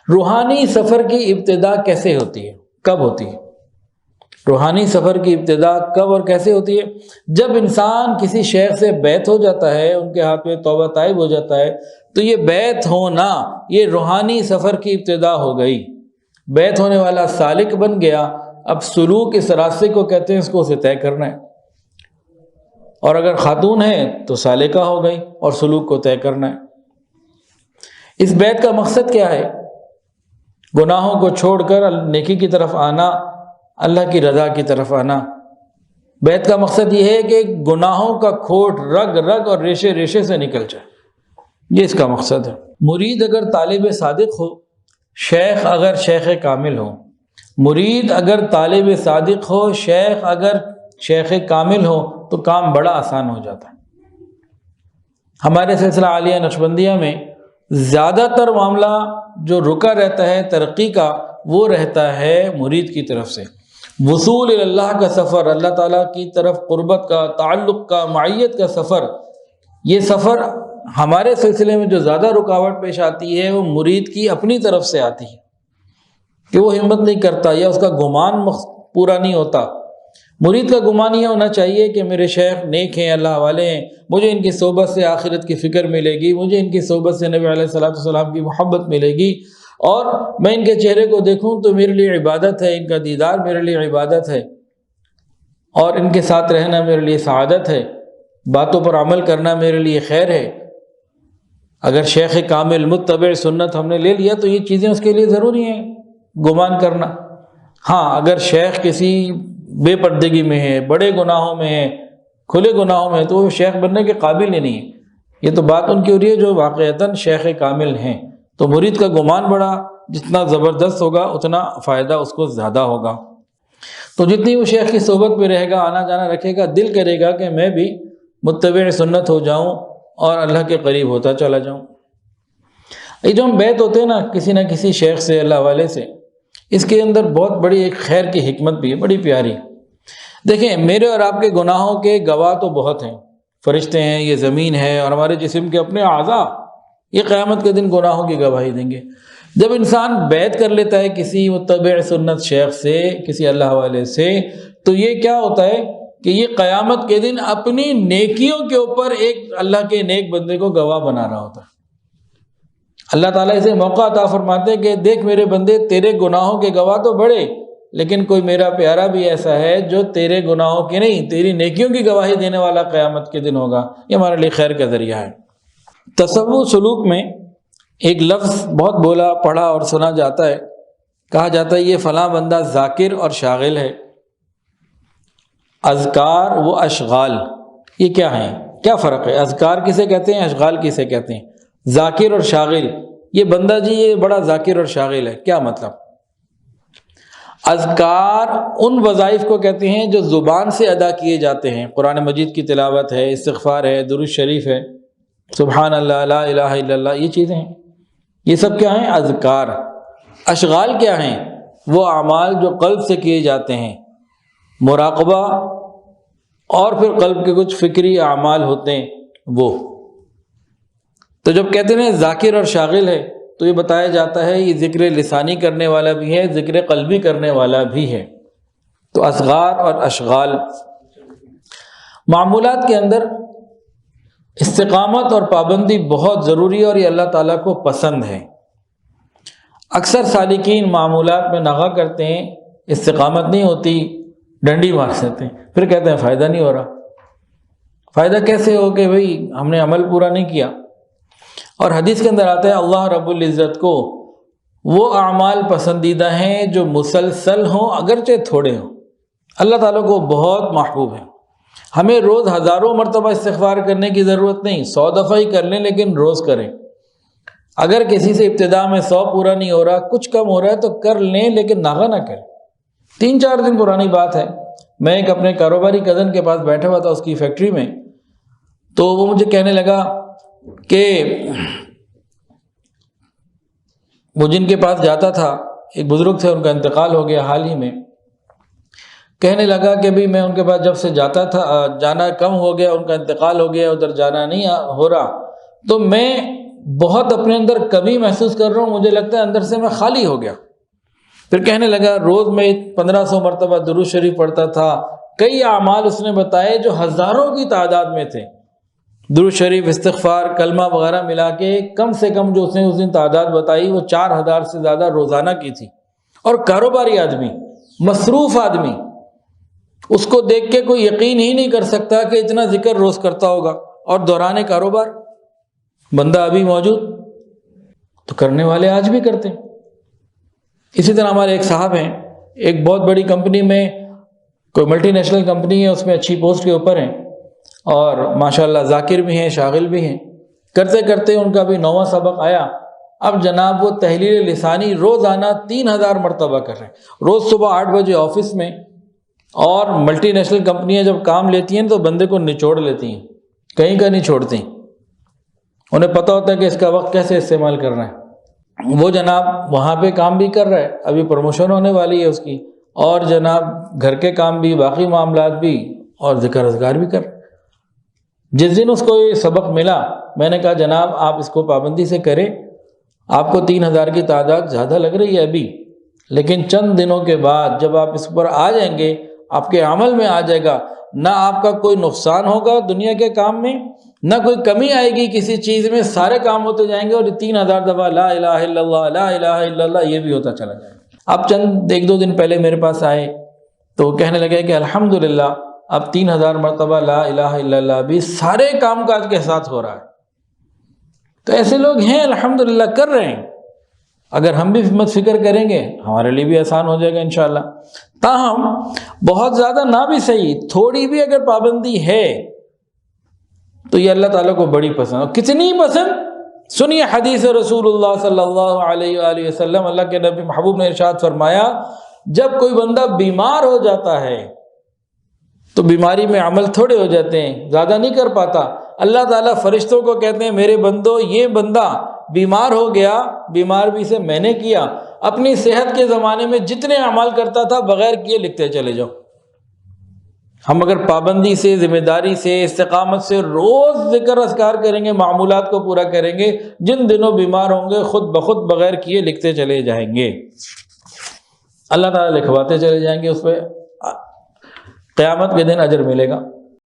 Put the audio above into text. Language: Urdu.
روحانی سفر کی ابتدا کیسے ہوتی ہے، کب ہوتی ہے؟ روحانی سفر کی ابتدا کب اور کیسے ہوتی ہے؟ جب انسان کسی شیخ سے بیعت ہو جاتا ہے، ان کے ہاتھ میں توبہ طائب ہو جاتا ہے، تو یہ بیعت ہونا، یہ روحانی سفر کی ابتدا ہو گئی۔ بیعت ہونے والا سالک بن گیا، اب سلوک اس راستے کو کہتے ہیں، اس کو اسے طے کرنا ہے۔ اور اگر خاتون ہے تو سالکہ ہو گئی اور سلوک کو طے کرنا ہے۔ اس بیعت کا مقصد کیا ہے؟ گناہوں کو چھوڑ کر نیکی کی طرف آنا، اللہ کی رضا کی طرف آنا۔ بیعت کا مقصد یہ ہے کہ گناہوں کا کھوٹ رگ رگ اور ریشے ریشے سے نکل جائے، یہ اس کا مقصد ہے۔ مرید اگر طالب صادق ہو، شیخ اگر شیخ کامل ہو، مرید اگر طالب صادق ہو، شیخ اگر شیخ کامل ہو، تو کام بڑا آسان ہو جاتا ہے۔ ہمارے سلسلہ عالیہ نقشبندیہ میں زیادہ تر معاملہ جو رکا رہتا ہے ترقی کا، وہ رہتا ہے مرید کی طرف سے۔ وصول اللہ کا سفر، اللہ تعالیٰ کی طرف قربت کا، تعلق کا، معیت کا سفر، یہ سفر ہمارے سلسلے میں جو زیادہ رکاوٹ پیش آتی ہے وہ مرید کی اپنی طرف سے آتی ہے کہ وہ ہمت نہیں کرتا یا اس کا گمان پورا نہیں ہوتا۔ مرید کا گمان یہ ہونا چاہیے کہ میرے شیخ نیک ہیں، اللہ والے ہیں، مجھے ان کی صحبت سے آخرت کی فکر ملے گی، مجھے ان کی صحبت سے نبی علیہ السلام کی محبت ملے گی، اور میں ان کے چہرے کو دیکھوں تو میرے لیے عبادت ہے، ان کا دیدار میرے لیے عبادت ہے، اور ان کے ساتھ رہنا میرے لیے سعادت ہے، باتوں پر عمل کرنا میرے لیے خیر ہے۔ اگر شیخ کامل متبع سنت ہم نے لے لیا تو یہ چیزیں اس کے لیے ضروری ہیں، گمان کرنا۔ ہاں، اگر شیخ کسی بے پردگی میں ہے، بڑے گناہوں میں ہے، کھلے گناہوں میں ہے، تو وہ شیخ بننے کے قابل ہی نہیں ہے۔ یہ تو بات ان کی ہو رہی ہے جو واقعتاً شیخ کامل ہیں۔ تو مرید کا گمان بڑا جتنا زبردست ہوگا اتنا فائدہ اس کو زیادہ ہوگا۔ تو جتنی وہ شیخ کی صحبت میں رہے گا، آنا جانا رکھے گا، دل کرے گا کہ میں بھی متبع سنت ہو جاؤں اور اللہ کے قریب ہوتا چلا جاؤں۔ یہ جو ہم بیعت ہوتے ہیں نا کسی نہ کسی شیخ سے، اللہ والے سے، اس کے اندر بہت بڑی ایک خیر کی حکمت بھی ہے، بڑی پیاری۔ دیکھیں، میرے اور آپ کے گناہوں کے گواہ تو بہت ہیں، فرشتے ہیں، یہ زمین ہے، اور ہمارے جسم کے اپنے اعضاء، یہ قیامت کے دن گناہوں کی گواہی دیں گے۔ جب انسان بیعت کر لیتا ہے کسی متبع سنت شیخ سے، کسی اللہ والے سے، تو یہ کیا ہوتا ہے کہ یہ قیامت کے دن اپنی نیکیوں کے اوپر ایک اللہ کے نیک بندے کو گواہ بنا رہا ہوتا ہے۔ اللہ تعالیٰ اسے موقع عطا فرماتے ہیں کہ دیکھ میرے بندے، تیرے گناہوں کے گواہ تو بڑے، لیکن کوئی میرا پیارا بھی ایسا ہے جو تیرے گناہوں کی نہیں، تیری نیکیوں کی گواہی دینے والا قیامت کے دن ہوگا۔ یہ ہمارے لیے خیر کا ذریعہ ہے۔ تصوف سلوک میں ایک لفظ بہت بولا پڑھا اور سنا جاتا ہے، کہا جاتا ہے یہ فلاں بندہ ذاکر اور شاغل ہے۔ اذکار و اشغال، یہ کیا ہیں؟ کیا فرق ہے؟ اذکار کسے کہتے ہیں، اشغال کسے کہتے ہیں؟ ذاکر اور شاغل، یہ بندہ جی یہ بڑا ذاکر اور شاغل ہے، کیا مطلب؟ اذکار ان وظائف کو کہتے ہیں جو زبان سے ادا کیے جاتے ہیں، قرآن مجید کی تلاوت ہے، استغفار ہے، درود شریف ہے، سبحان اللہ، لا الہ الا اللہ، یہ چیزیں ہیں، یہ سب کیا ہیں؟ اذکار۔ اشغال کیا ہیں؟ وہ اعمال جو قلب سے کیے جاتے ہیں، مراقبہ، اور پھر قلب کے کچھ فکری اعمال ہوتے ہیں وہ۔ تو جب کہتے ہیں ذاکر اور شاغل ہے تو یہ بتایا جاتا ہے یہ ذکر لسانی کرنے والا بھی ہے، ذکر قلبی کرنے والا بھی ہے۔ تو اصغار اور اشغال، معمولات کے اندر استقامت اور پابندی بہت ضروری ہے، اور یہ اللہ تعالیٰ کو پسند ہے۔ اکثر سالکین معمولات میں نغہ کرتے ہیں، استقامت نہیں ہوتی، ڈنڈی مار دیتے ہیں، پھر کہتے ہیں فائدہ نہیں ہو رہا۔ فائدہ کیسے ہو کہ بھئی ہم نے عمل پورا نہیں کیا۔ اور حدیث کے اندر آتا ہے اللہ رب العزت کو وہ اعمال پسندیدہ ہیں جو مسلسل ہوں اگرچہ تھوڑے ہوں۔ اللہ تعالیٰ کو بہت محبوب ہے۔ ہمیں روز ہزاروں مرتبہ استغفار کرنے کی ضرورت نہیں، 100 دفعہ ہی کر لیں، لیکن روز کریں۔ اگر کسی سے ابتدا میں 100 پورا نہیں ہو رہا، کچھ کم ہو رہا ہے تو کر لیں، لیکن ناغہ نہ کریں۔ 3-4 دن پرانی بات ہے، میں ایک اپنے کاروباری کزن کے پاس بیٹھا ہوا تھا اس کی فیکٹری میں، تو وہ مجھے کہنے لگا کہ وہ جن کے پاس جاتا تھا، ایک بزرگ تھے، ان کا انتقال ہو گیا حال ہی میں، کہنے لگا کہ بھی میں ان کے پاس جب سے جاتا تھا، جانا کم ہو گیا، ان کا انتقال ہو گیا، ادھر جانا نہیں ہو رہا، تو میں بہت اپنے اندر کمی محسوس کر رہا ہوں، مجھے لگتا ہے اندر سے میں خالی ہو گیا۔ پھر کہنے لگا روز میں 1500 مرتبہ درود شریف پڑھتا تھا۔ کئی اعمال اس نے بتائے جو ہزاروں کی تعداد میں تھے، درود شریف، استغفار، کلمہ وغیرہ ملا کے کم سے کم جو اس نے اس دن تعداد بتائی وہ 4000 سے زیادہ روزانہ کی تھی۔ اور کاروباری آدمی، مصروف آدمی، اس کو دیکھ کے کوئی یقین ہی نہیں کر سکتا کہ اتنا ذکر روز کرتا ہوگا، اور دوران کاروبار بندہ ابھی موجود، تو کرنے والے آج بھی کرتے ہیں۔ اسی طرح ہمارے ایک صاحب ہیں، ایک بہت بڑی کمپنی میں، کوئی ملٹی نیشنل کمپنی ہے، اس میں اچھی پوسٹ کے اوپر ہیں، اور ماشاءاللہ ذاکر بھی ہیں، شاغل بھی ہیں۔ کرتے کرتے ان کا بھی 9واں سبق آیا۔ اب جناب وہ تحلیل لسانی روزانہ 3000 مرتبہ کر رہے ہیں، روز صبح 8 بجے آفس میں۔ اور ملٹی نیشنل کمپنیاں جب کام لیتی ہیں تو بندے کو نچوڑ لیتی ہیں، کہیں کا نہیں چھوڑتی، انہیں پتہ ہوتا ہے کہ اس کا وقت کیسے استعمال کرنا ہے۔ وہ جناب وہاں پہ کام بھی کر رہا ہے، ابھی پروموشن ہونے والی ہے اس کی، اور جناب گھر کے کام بھی، باقی معاملات بھی، اور ذکر اذکار بھی کر رہا ہے۔ جس دن اس کو یہ سبق ملا، میں نے کہا جناب آپ اس کو پابندی سے کریں، آپ کو 3000 کی تعداد زیادہ لگ رہی ہے ابھی، لیکن چند دنوں کے بعد جب آپ اس پر آ جائیں گے، آپ کے عمل میں آ جائے گا، نہ آپ کا کوئی نقصان ہوگا دنیا کے کام میں، نہ کوئی کمی آئے گی کسی چیز میں، سارے کام ہوتے جائیں گے، اور 3000 دفعہ لا الہ الا اللہ لا الہ الا اللہ یہ بھی ہوتا چلا جائے گا۔ اب چند 1-2 دن پہلے میرے پاس آئے تو وہ کہنے لگے کہ الحمدللہ اب 3000 مرتبہ لا الہ الا اللہ بھی سارے کام کاج کے ساتھ ہو رہا ہے۔ تو ایسے لوگ ہیں الحمدللہ کر رہے ہیں، اگر ہم بھی ہمت فکر کریں گے ہمارے لیے بھی آسان ہو جائے گا انشاءاللہ۔ تاہم بہت زیادہ نہ بھی صحیح، تھوڑی بھی اگر پابندی ہے تو یہ اللہ تعالیٰ کو بڑی پسند ہے۔ کتنی پسند؟ سنیے حدیث رسول اللہ صلی اللہ علیہ وآلہ وسلم، اللہ کے نبی محبوب نے ارشاد فرمایا جب کوئی بندہ بیمار ہو جاتا ہے تو بیماری میں عمل تھوڑے ہو جاتے ہیں، زیادہ نہیں کر پاتا، اللہ تعالیٰ فرشتوں کو کہتے ہیں میرے بندو یہ بندہ بیمار ہو گیا، بیمار بھی سے میں نے کیا، اپنی صحت کے زمانے میں جتنے اعمال کرتا تھا بغیر کیے لکھتے چلے جاؤ۔ ہم اگر پابندی سے، ذمہ داری سے، استقامت سے روز ذکر اذکار کریں گے، معمولات کو پورا کریں گے، جن دنوں بیمار ہوں گے خود بخود بغیر کیے لکھتے چلے جائیں گے، اللہ تعالیٰ لکھواتے چلے جائیں گے، اس پہ قیامت کے دن اجر ملے گا۔